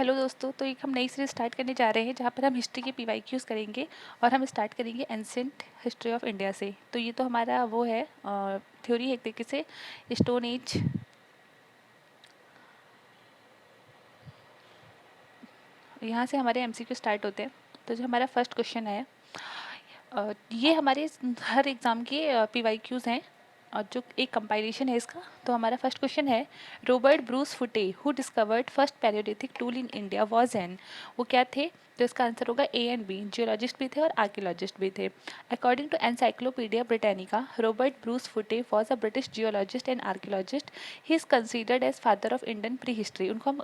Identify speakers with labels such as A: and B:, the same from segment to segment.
A: Hello दोस्तों, तो एक हम नई सीरीज स्टार्ट करने जा रहे हैं जहाँ पर हम हिस्ट्री के पीवाईक्यूज करेंगे और हम स्टार्ट करेंगे एंशिएंट हिस्ट्री ऑफ इंडिया से। तो ये तो हमारा वो है थ्योरी है एक तरीके से स्टोन एज। यहाँ से हमारे एमसीक्यू स्टार्ट होते हैं। तो जो हमारा फर्स्ट क्वेश्चन है ये हमारे हर एग्ज़ाम के पीवाईक्यूज हैं और जो एक कंपाइलेशन है इसका। तो हमारा फर्स्ट क्वेश्चन है रॉबर्ट ब्रूस फुटे who discovered first Palaeolithic tool in India was an. वो क्या थे? तो इसका आंसर होगा ए एंड बी। जियोलॉजिस्ट भी थे और आर्कियोलॉजिस्ट भी थे। According to Encyclopaedia Britannica, Robert Bruce Foote was a British geologist and archaeologist. He is considered as father of Indian pre history. उनको हम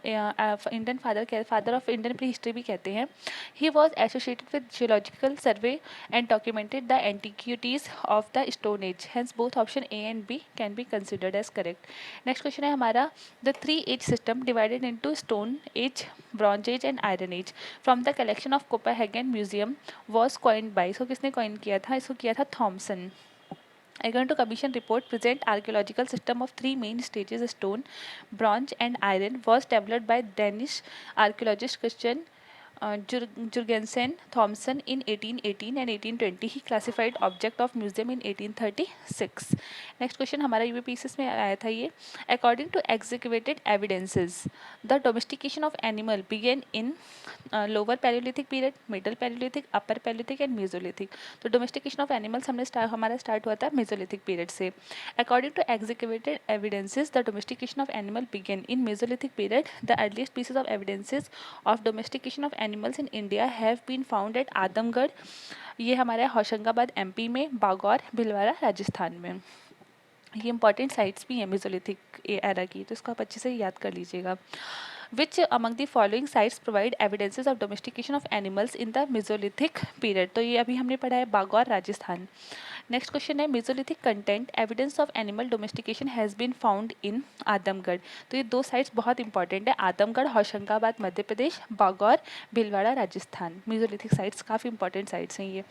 A: Indian father of Indian pre history भी कहते हैं। He was associated with geological survey and documented the antiquities of the Stone Age. Hence, both option A and B can be considered as correct. Next question है हमारा the three age system divided into Stone Age, Bronze Age and Iron Age from the collection of Copenhagen Museum was coined by. इसको किसने coin किया था? इसको किया था Thompson. According to commission report, present archaeological system of three main stages stone, bronze and iron was developed by Danish archaeologist Christian Jurgensen Thompson in 1818 and 1820. He classified object of museum in 1836. Next question हमारा UPSC में आया था ये. According to excavated evidences, the domestication of animal began in lower Paleolithic period, middle Paleolithic, upper Paleolithic and Mesolithic. तो domestication of animals हमारा start हुआ था Mesolithic period से. According to excavated evidences, the domestication of animal began in Mesolithic period. The earliest pieces of evidences of domestication of animals in India have been found at Adamgarh, ये हमारे Hoshangabad MP में, बागौर भिलवाड़ा राजस्थान में. ये important sites भी हैं Mesolithic era की, तो इसको आप अच्छे से याद कर लीजिएगा. Which among the following sites provide evidences of domestication of animals in the Mesolithic period? तो ये अभी हमने पढ़ा है बागौर राजस्थान. नेक्स्ट क्वेश्चन है mesolithic content evidence of animal domestication has been found in Adamgarh. तो ये दो साइट्स बहुत इंपॉर्टेंट है, आदमगढ़ होशंगाबाद मध्य प्रदेश, बागौर भिलवाड़ा राजस्थान. मेसोलिथिक साइट्स काफ़ी इंपॉर्टेंट साइट्स हैं ये,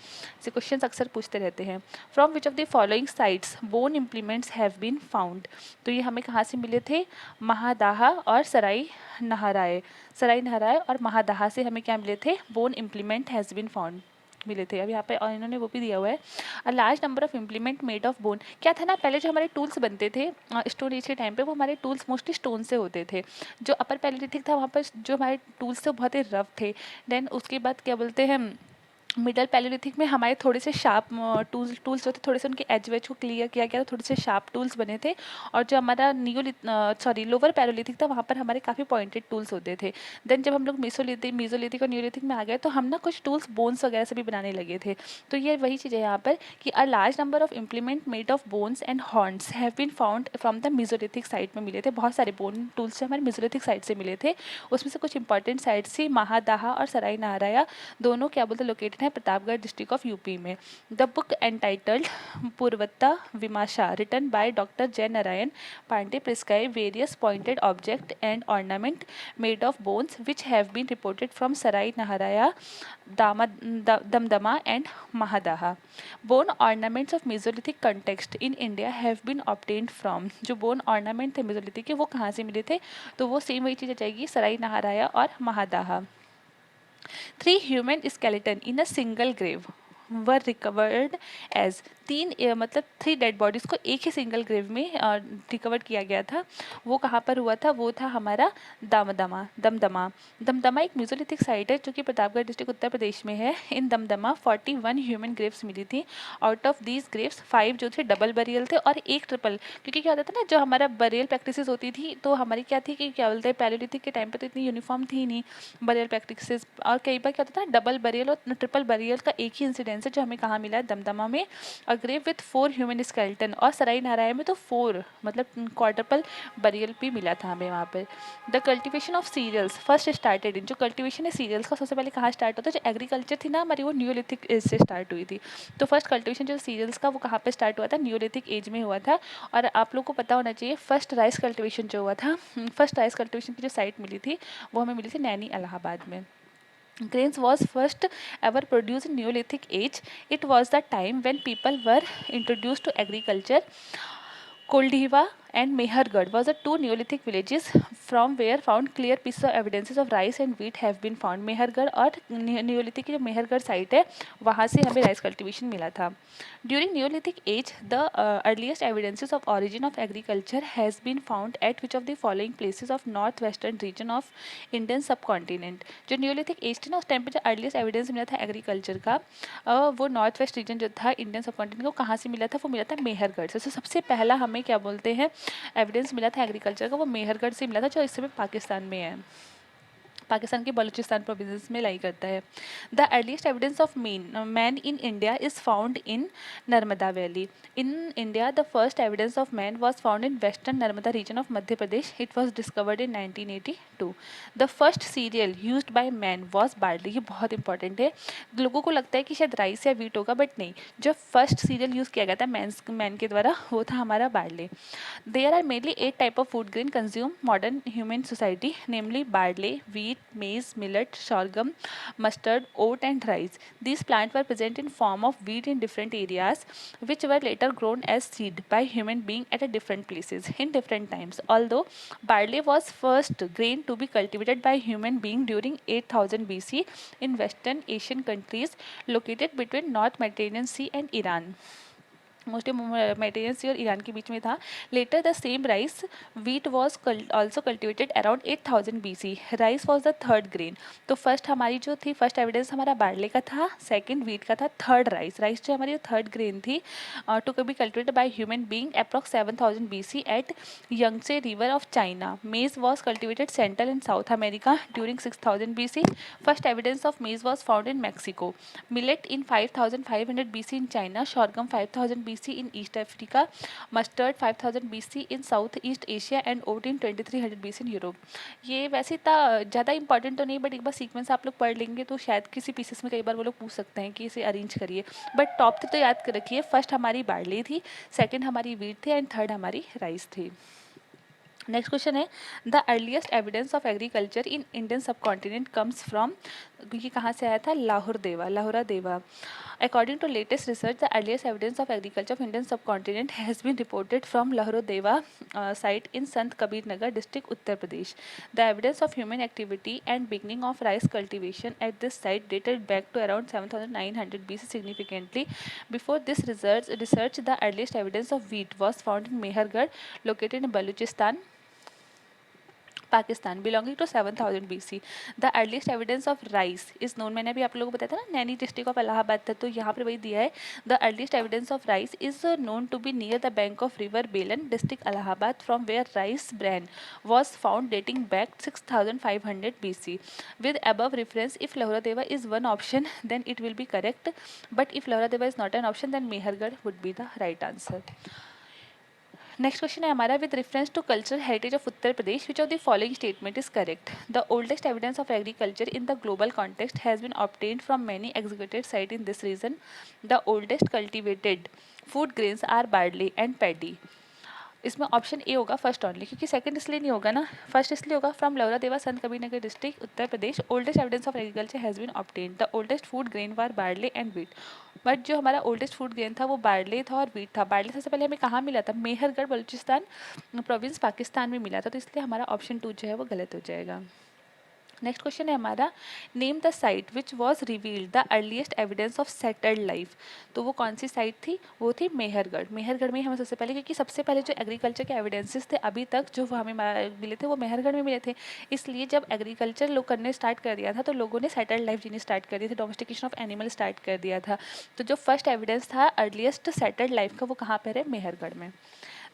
A: से क्वेश्चन अक्सर पूछते रहते हैं. From which of the following sites bone implements have been found. तो ये हमें कहाँ से मिले थे? महादाहा और सराय नहराए और महादाहा से हमें क्या मिले थे? Bone implement has been found मिले थे. अब यहाँ पे और इन्होंने वो भी दिया हुआ है अ large number of implement made of bone. क्या था ना, पहले जो हमारे टूल्स बनते थे स्टोन एज के टाइम पे, वो हमारे टूल्स मोस्टली स्टोन से होते थे. जो अपर पैलेलिथिक था वहाँ पर जो हमारे टूल्स थे वो बहुत ही रफ थे. देन उसके बाद क्या बोलते हैं, मिडल पैलेलिथिक में हमारे थोड़े से शार्प टूल्स जो थे, थोड़े से उनके एज वेज को क्लियर किया गया, तो थोड़े से शार्प टूल्स बने थे. और जो हमारा लोअर पैलेलिथिक था वहाँ पर हमारे काफ़ी पॉइंटेड टूल्स होते थे. देन जब हम लोग मेसोलिथिक और न्यूलिथिक में आ गए तो हम ना कुछ टूल्स बोन्स वगैरह से भी बनाने लगे थे. तो ये वही चीज़ है यहाँ पर कि a large number of implement made of bones and horns have been found from the mesolithic site में मिले थे. बहुत सारे बोन टूल्स हमारे मेसोलिथिक साइट से मिले थे. उसमें से कुछ इंपॉर्टेंट साइट्स थी महादाहा और सराय नाराया, दोनों क्या बोलते लोकेटेड है प्रतापगढ़ डिस्ट्रिक्ट ऑफ यूपी में. The book entitled Purvata Vimasha written by doctor Jai Narayan Pandey prescribe various pointed object and ornament made of bones which have been reported from Sarai Nahar Rai, Damdama and Mahadaha. Bone ornaments of mesolithic context in India have been obtained from. जो bone ornament थे mesolithic के वो कहाँ से मिले थे? तो वो सेम वही चीज़ आ जाएगी, सराय नहराया और महादाहा. 3 human skeleton in a single grave were recovered as. मतलब 3 डेड बॉडीज को एक ही सिंगल ग्रेव में रिकवर किया गया था. वो कहाँ पर हुआ था? वो था हमारा दमदमा एक मेसोलिथिक साइट है जो कि प्रतापगढ़ डिस्ट्रिक्ट उत्तर प्रदेश में है. इन दमदमा 41 ह्यूमन ग्रेव्स मिली थी. आउट ऑफ दीज ग्रेव्स 5 जो थे डबल बरियल थे और एक ट्रिपल. क्योंकि क्या होता था ना, जो हमारा बरियल प्रैक्टिसेस होती थी तो हमारी क्या थी कि क्या बोलते हैं, पैलेलिथिक के टाइम पे तो इतनी यूनिफॉर्म थी नहीं बरियल प्रैक्टिसेस. और कई बार क्या होता था, डबल बरियल और ट्रिपल बरियल का एक ही इंसिडेंस है जो हमें कहाँ मिला है? दमदमा में. Grave with 4 human skeleton. और सराय नारायण में तो 4 मतलब क्वाड्रपल बरियल भी मिला था हमें वहाँ पर. The cultivation of cereals first started in. जो कल्टिवेशन है सीरियल्स का सबसे पहले कहाँ स्टार्ट होता है? जो एग्रीकल्चर थी ना हमारी, वो न्यूलिथिक एज से स्टार्ट हुई थी. तो फर्स्ट कल्टिवेशन जो सीरियल्स का वो कहाँ पर स्टार्ट हुआ था? न्यूलिथिक एज में हुआ था. और आप लोग को पता होना चाहिए फर्स्ट राइस कल्टिवेशन जो हुआ था, फर्स्ट राइस कल्टिवेशन की जो साइट मिली थी वो हमें मिली थी नैनी इलाहाबाद में. Grains was first ever produced in Neolithic age. It was the time when people were introduced to agriculture. Koldiva and Mehergarh was the two Neolithic villages from where found clear pieces of evidences of rice and wheat have been found. Mehrgarh और Neolithic की जो Mehrgarh site है वहाँ से हमें rice cultivation मिला था. During Neolithic age, the earliest evidences of origin of agriculture has been found at which of the following places of northwestern region of Indian subcontinent. जो Neolithic age थी ना उस टाइम पे जो earliest evidence मिला था agriculture का वो नॉर्थ वेस्ट रीजन जो था इंडियन सबकॉन्टिनेंट को कहाँ से मिला था, वो मिला था मेहरगढ़ से. सबसे पहला हमें क्या बोलते हैं एविडेंस मिला था एग्रीकल्चर का, वो मेहरगढ़ से मिला था जो इस समय पाकिस्तान में है, पाकिस्तान के बलूचिस्तान प्रोविंस में लाई करता है. The earliest evidence of man in India is found in Narmada valley. In India the first evidence of man was found in western Narmada region of Madhya Pradesh. It was discovered in 1982. The first cereal used by man was barley. ये बहुत important है. लोगों को लगता है कि शायद rice या वीट होगा, बट नहीं. जो फर्स्ट सीरियल यूज़ किया गया था मैन के द्वारा वो था हमारा barley. There are mainly 8 type of food grain consumed modern human society, namely barley, wheat, maize, millet, sorghum, mustard, oat and rice. These plants were present in form of wheat in different areas, which were later grown as seed by human being at a different places in different times. Although barley was first grain to be cultivated by human being during 8000 BC in Western Asian countries located between North Mediterranean Sea and Iran. Mostly Mediterranean sea और Iran के बीच में था. Later the same rice wheat was also cultivated around 8000 BC. Rice was the third grain. तो first हमारी जो थी first evidence हमारा बार्ले का था, सेकंड वीट का था, थर्ड राइस. राइस जो हमारी थर्ड ग्रेन थी to be cultivated by human being approx 7000 BC at Yangtze river of China. Maize was cultivated central and south America during 6000 BC. First evidence of maize was found in Mexico. Millet in 5500 BC in China. Sorghum 5000 BC in East Africa, mustard 5000 BC in South East Asia and oat in 2300 BC in Europe. ये वैसे इतना ज़्यादा important तो नहीं, but एक बार sequence आप लोग पढ़ लेंगे तो शायद किसी पीसेस में कई बार वो लोग पूछ सकते हैं कि इसे अरेंज करिए. बट टॉप तक तो याद कर रखिए. फर्स्ट हमारी बार्ली थी, सेकंड हमारी वीट थी एंड थर्ड हमारी राइस थी. नेक्स्ट क्वेश्चन है the earliest evidence of agriculture in Indian सब कॉन्टिनेंट कम्स फ्रॉम. ये कहाँ से आया था? लाहौरा देवा. According to latest research, the earliest evidence of agriculture of Indian subcontinent has been reported from Lahore Deva site in Sant Kabir Nagar district, Uttar Pradesh. The evidence of human activity and beginning of rice cultivation at this site dated back to around 7900 BC significantly. Before this research, the earliest evidence of wheat was found in Mehergarh, located in Baluchistan, Pakistan, belonging to 7000 BC. The earliest evidence of rice is known. मैंने अभी आप लोगों को बताया था ना Naini district of Allahabad था, तो यहाँ पर वही दिया है. The earliest evidence of rice is known to be near the bank of river Belan, district Allahabad, from where rice brand was found dating back 6500 BC. With above reference, if Lahora Deva is one option, then it will be correct. But if Lahora Deva is not an option, then Mehergarh would be the right answer. Next question है हमारा with reference to cultural heritage of Uttar Pradesh which of the following statement is correct. The oldest evidence of agriculture in the global context has been obtained from many executed site in this region. The oldest cultivated food grains are barley and paddy. इसमें option A होगा first only, क्योंकि second इसलिए नहीं होगा ना, first इसलिए होगा from Lahuradewa Sant Kabir Nagar district Uttar Pradesh. Oldest evidence of agriculture has been obtained. The oldest food grain were barley and wheat. But जो हमारा ओल्डेस्ट फूड ग्रेन था वो बार्ले था और वीट था. बार्ले सबसे पहले हमें कहाँ मिला था? मेहरगढ़ बलूचिस्तान प्रोविंस पाकिस्तान में मिला था, तो इसलिए हमारा ऑप्शन 2 जो है वो गलत हो जाएगा. नेक्स्ट क्वेश्चन है हमारा name the site which was revealed the earliest evidence of settled life. तो वो कौन सी साइट थी? वो थी मेहरगढ़. मेहरगढ़ में हमें सबसे पहले, क्योंकि सबसे पहले जो एग्रीकल्चर के एविडेंसेस थे अभी तक जो हमें मिले थे वो मेहरगढ़ में मिले थे. इसलिए जब एग्रीकल्चर लोग करने स्टार्ट कर दिया था तो लोगों ने सेटल्ड लाइफ जीनी स्टार्ट कर दी थी, डोमेस्टिकेशन ऑफ एनिमल स्टार्ट कर दिया था. तो जो फर्स्ट एविडेंस था अर्लीस्ट सेटल्ड लाइफ का वो कहाँ पर है? मेहरगढ़ में.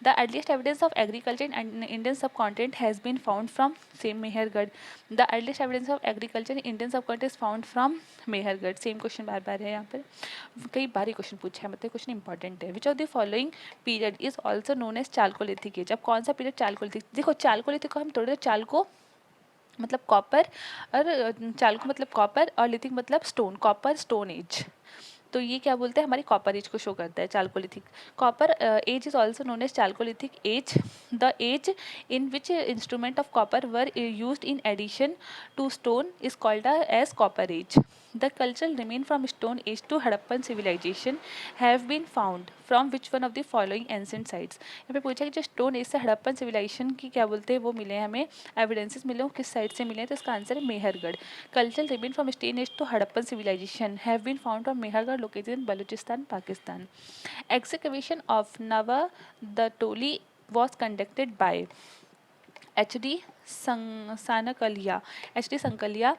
A: The earliest evidence of agriculture in Indian subcontinent has been found from same Mehergarh. The earliest evidence of agriculture in Indian subcontinent is found from Mehergarh. Same question बार बार है यहाँ पर, कई बार ही क्वेश्चन पूछा है, मतलब क्वेश्चन इंपॉर्टेंट है. Which of the following period is also known as chalcolithic age. अब कौन सा पीरियड चालकोलिथिक? देखो चालकोलिथिक को हम थोड़े चालको मतलब कॉपर और चालको मतलब कॉपर और लिथिक मतलब स्टोन, कॉपर स्टोन एज. तो ये क्या बोलते हैं, हमारी कॉपर एज को शो करता है, chalcolithic. Copper age is also known as chalcolithic age. The age in which instrument of copper were used in addition to stone is called as copper age. The cultural remains from stone age to Harappan civilization have been found from which one of the following ancient sites। यहाँ पे पूछा कि जो stone age से Harappan civilisation की क्या बोलते हैं वो मिले हैं हमें, एविडेंसेस मिले, वो किस साइट से मिले हैं, तो इसका आंसर है Mehrgarh. Cultural remain from stone age to Harappan civilisation have been found from Mehrgarh located in Baluchistan, Pakistan. Excavation of Nava Datoli was conducted by HD Sanakalia. HD Sankalia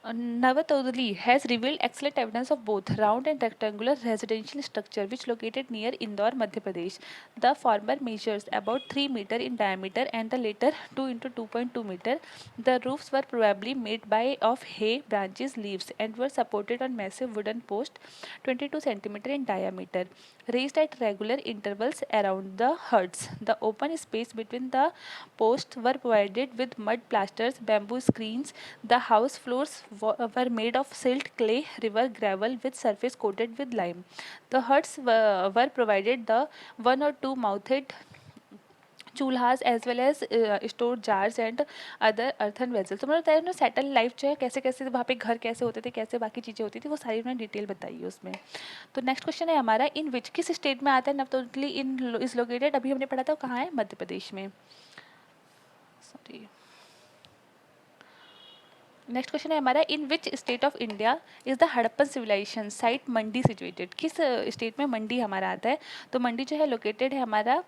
A: Navatodli has revealed excellent evidence of both round and rectangular residential structure which located near Indore, Madhya Pradesh. The former measures about 3 meter in diameter and the later 2 into 2.2 meter. The roofs were probably made by of hay, branches, leaves and were supported on massive wooden posts 22 centimeter in diameter, raised at regular intervals around the huts. The open space between the posts were provided with mud plasters, bamboo screens. The house floors were made of silt, clay, river gravel with surface coated with lime. The huts were provided the one or two mouthed चूल्हास as well as store jars and other earthen vessel. तो मतलब बताया उन्होंने settle life जो है कैसे कैसे वहाँ पे घर कैसे होते थे, कैसे बाकी चीज़ें होती थी, वो सारी उन्होंने डिटेल बताई है उसमें। तो नेक्स्ट क्वेश्चन है हमारा, इन विच किस स्टेट में आता है नवतोदली इन इज लोकेटेड, अभी हमने पढ़ा था कहाँ है, मध्य प्रदेश में। सॉरी, नेक्स्ट क्वेश्चन है हमारा, in which state of India is the Harappan civilisation site Mandi situated, किस स्टेट में मंडी हमारा आता है। तो मंडी जो है लोकेटेड है हमारा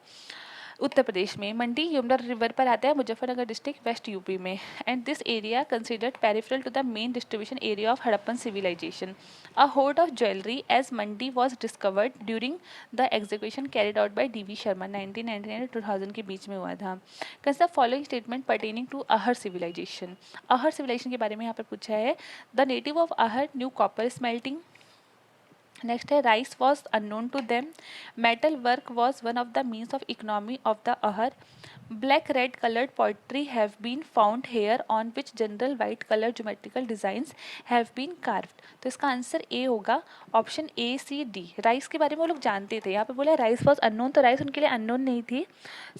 A: उत्तर प्रदेश में। मंडी यमुना रिवर पर आता है, मुजफ्फरनगर डिस्ट्रिक्ट, वेस्ट यूपी में। And this area considered peripheral to the main distribution area of Harappan civilisation. A hoard of jewellery as Mandi was discovered during the execution carried out by DV Sharma 1999 2000 के बीच में हुआ था। Consider following statement pertaining to Ahar civilisation. Ahar civilisation के बारे में यहाँ पर पूछा है, the native of Ahar knew copper smelting. Next है, rice was unknown to them, metal work was one of the means of economy of the Ahar, black red colored pottery have been found here on which general white color geometrical designs have been carved। तो इसका answer A होगा, option A, C, D। Rice के बारे में वो लोग जानते थे, यहाँ पे बोला राइस वॉज अननोन, तो राइस उनके लिए अननोन नहीं थी।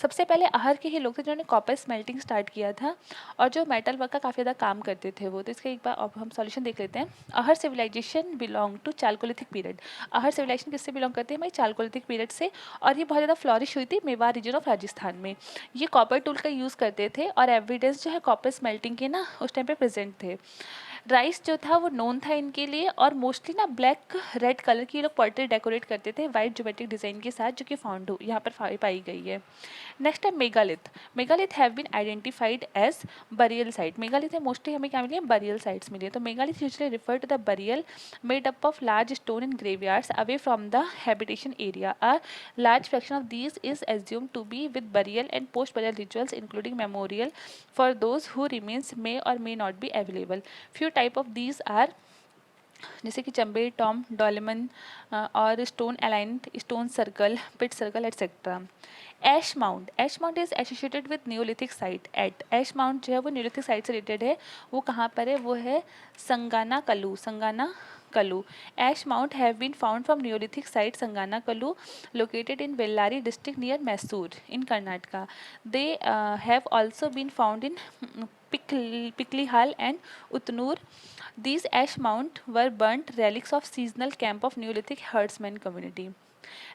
A: सबसे पहले अहर के ही लोग थे जिन्होंने कॉपर स्मेल्टिंग स्टार्ट किया था और जो मेटल वर्क का काफ़ी ज़्यादा काम करते थे वो। तो इसका एक बार अब हम सॉल्यूशन देख लेते हैं। Ahar civilisation belong to chalcolithic period. Ahar civilisation किससे बिलोंग करते हैं, हमारी चालकोलिथिक पीरियड से, और ये बहुत ज़्यादा फ्लॉरिश हुई थी मेवाड़ रीजन ऑफ राजस्थान में। ये कॉपर टूल का यूज़ करते थे और एविडेंस जो है कॉपर स्मेल्टिंग के ना उस टाइम पे प्रेजेंट थे। राइस जो था वो नोन था इनके लिए, और मोस्टली ना ब्लैक रेड कलर की ये लोग पोर्ट्री डेकोरेट करते थे वाइट ज्योमेट्रिक डिज़ाइन के साथ, जो कि फाउंड यहाँ पर पाई गई है। नेक्स्ट है megalith. Megalith have been identified as burial site. Megalith में मोस्टली हमें क्या मिली है, बरियल साइट्स मिली है। तो megalith usually refer to the burial made up of large stone in graveyards away from the habitation area. A large fraction of these is assumed to be with burial and post-burial rituals, including memorial for those who remains may or may not be available. Few type of these are जैसे कि चंबे, tomb, dolmen और stone aligned, stone circle, pit circle etcetera. Ash mound. Ash mound is associated with neolithic site at. Ash mound जो है वो Neolithic site से related है, वो कहाँ पर है, वो है संगाना कलू, Sanganakallu. Ash mount have been found from neolithic site Sanganakallu located in Bellary district near Mysore in Karnataka. They have also been found in Piklihal and Utnur. These ash mount were burnt relics of seasonal camp of Neolithic herdsman community.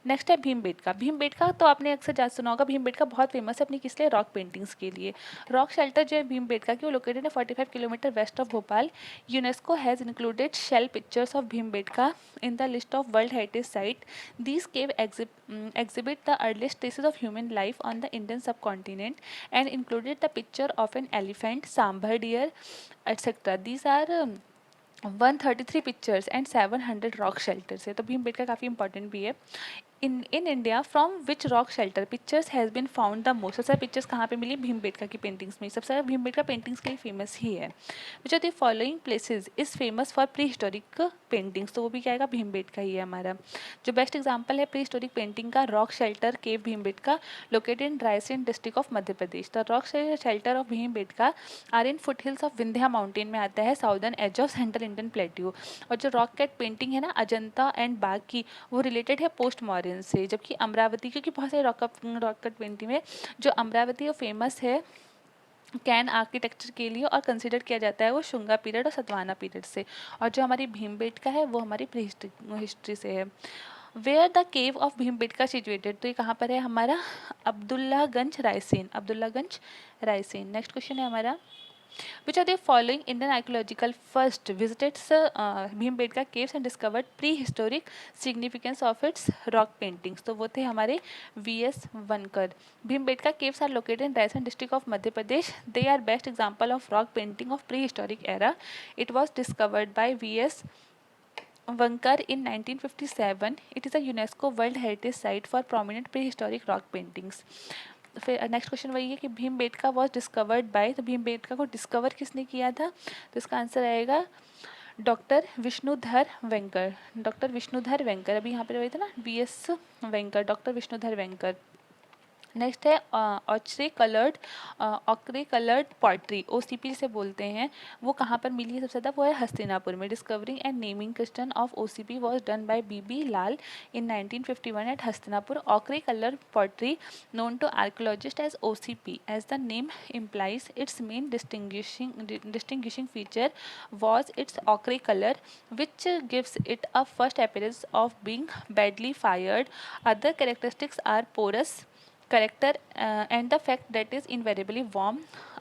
A: Next है भीमबेटका। भीमबेटका तो आपने अक्सर जा सुना होगा, भीमबेटका बहुत famous है अपनी किस लिए, रॉक पेंटिंग्स के लिए। रॉक शेल्टर जो है भीमबेटका की वो लोकेटेड है 45 kilometre west of Bhopal. UNESCO has included shell pictures of Bhimbetka in the list of world heritage site. These cave exhibit the earliest traces of human life on the Indian subcontinent and included the picture of an elephant, sambar deer, etc. These are 133 pictures and 700 rock shelters है। तो भीमबेटका काफ़ी important भी है। In India from which rock shelter pictures has been found the most, सबसे pictures कहाँ पे मिली? भीमबेटका की paintings में। सबसे ज़्यादा भीमबेटका पेंटिंग्स के लिए फेमस ही है। Which are the following places is famous for prehistoric paintings, तो वो भी क्या आएगा? भीमबेटका ही है हमारा। जो बेस्ट एग्जाम्पल है प्री हिस्टोरिक पेंटिंग का, rock shelter cave Bhimbetka located in Raisen district of Madhya Pradesh. The rock shelter of Bhimbetka are in foothills of Vindhya mountain में आता है, southern edge of central Indian plateau. और जो रॉक कैट पेंटिंग है ना Ajanta and बाग की, वो रिलेटेड है पोस्ट मॉडर्न से। जबकि अमरावती, क्योंकि बहुत सारे रॉक कट पेंटिंग में जो अमरावती वो फेमस है कैन आर्किटेक्चर के लिए और कंसिडर किया जाता है वो शुंगा पीरियड और सतवाना पीरियड से। और जो हमारी भीमबेटका है वो हमारी प्री हिस्ट्री से है। Where the cave of Bhimbetka situated, तो ये कहाँ पर है हमारा? अब्दुल्लागंज रायसेन, अब्दुल्लागंज रायसेन। नेक्स्ट क्वेश्चन है हमारा, which of the following Indian archaeological first visited Bhimbetka caves and discovered prehistoric significance of its rock paintings, तो वो थे हमारे V.S. Wankar. Bhimbetka caves are located in Raisan district of Madhya Pradesh. They are best example of rock painting of prehistoric era. It was discovered by V.S. Vankar in 1957. It is a UNESCO World Heritage Site for prominent prehistoric rock paintings. फिर next question वही है कि Bhimbetka was discovered by, तो भीमबेटका को discover किसने किया था? तो इसका आंसर आएगा डॉक्टर विष्णुधर वेंकर, डॉक्टर विष्णुधर वेंकर। अभी यहाँ पे रहे थे ना V.S. Wenkar, doctor Vishnudhar Wenkar. Next है ऑक्रे कलर्ड पॉटरी, OCP जिसे बोलते हैं, वो कहाँ पर मिली है सबसे ज़्यादा? वो है हस्तिनापुर में। Discovering and naming question of OCP was done by BB Lal in 1951 at Hastinapur. Ochre colour pottery known to archaeologists as OCP, as the name implies. Its main distinguishing feature was its ochre color, which gives it a first appearance of being badly fired. Other characteristics are porous character and the fact that is invariably warm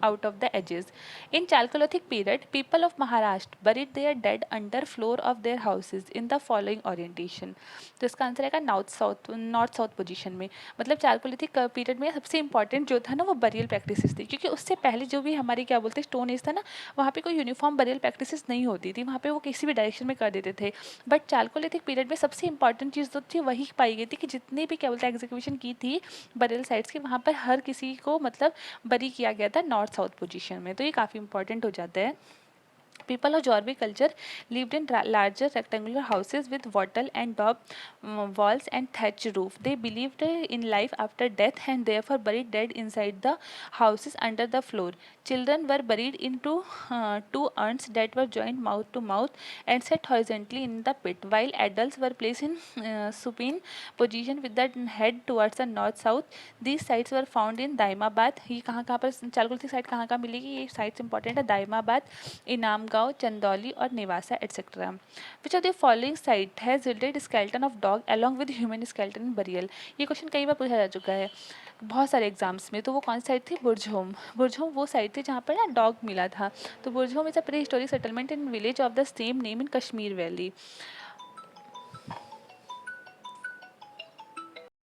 A: out of the edges. In Chalcolithic period, people of Maharashtra buried their dead under floor of their houses in the following orientation. तो इसका answer आएगा north south position में। मतलब Chalcolithic period में सबसे important जो था ना वो बरियल प्रैक्टिसेस थी, क्योंकि उससे पहले जो भी हमारी क्या बोलते हैं स्टोन एज था ना, वहाँ पे कोई यूनिफॉर्म बरियल प्रैक्टिसेस नहीं होती थी, वहाँ पे वो किसी भी डायरेक्शन में कर देते थे। बट चालकोलिथिक पीरियड में सबसे इंपॉर्टेंट चीज़ जो थी वही पाई गई थी कि जितनी भी क्या बोलते हैं एग्जीक्यूशन की थी बरियल साइट्स की, वहाँ पर हर किसी को मतलब बरी किया गया था नॉर्थ साउथ पोजीशन में। तो ये काफ़ी इंपॉर्टेंट हो जाता है। People of Jorvi culture lived in larger rectangular houses with wattle and daub walls and thatch roof. They believed in life after death and therefore buried dead inside the houses under the floor. Children were buried into two urns that were joined mouth to mouth and set horizontally in the pit, while adults were placed in supine position with the head towards the north-south. These sites were found in Daimabad. ये कहाँ कहाँ पर चालकुलती site कहाँ कहाँ मिलेगी? ये sites important है, दाइमाबाद, इनामगांव, चंदौली और Nevasa etcetera. Which of the following site has yielded skeleton of dog along with human skeleton in burial? ये क्वेश्चन कई बार पूछा जा चुका है बहुत सारे एग्जाम्स में। तो वो कौन सी साइट थी? बुर्जहोम। बुर्जहोम वो साइट थी जहाँ पर ना डॉग मिला था। तो Burzahom is a pre historic settlement in village of the same name in Kashmir valley.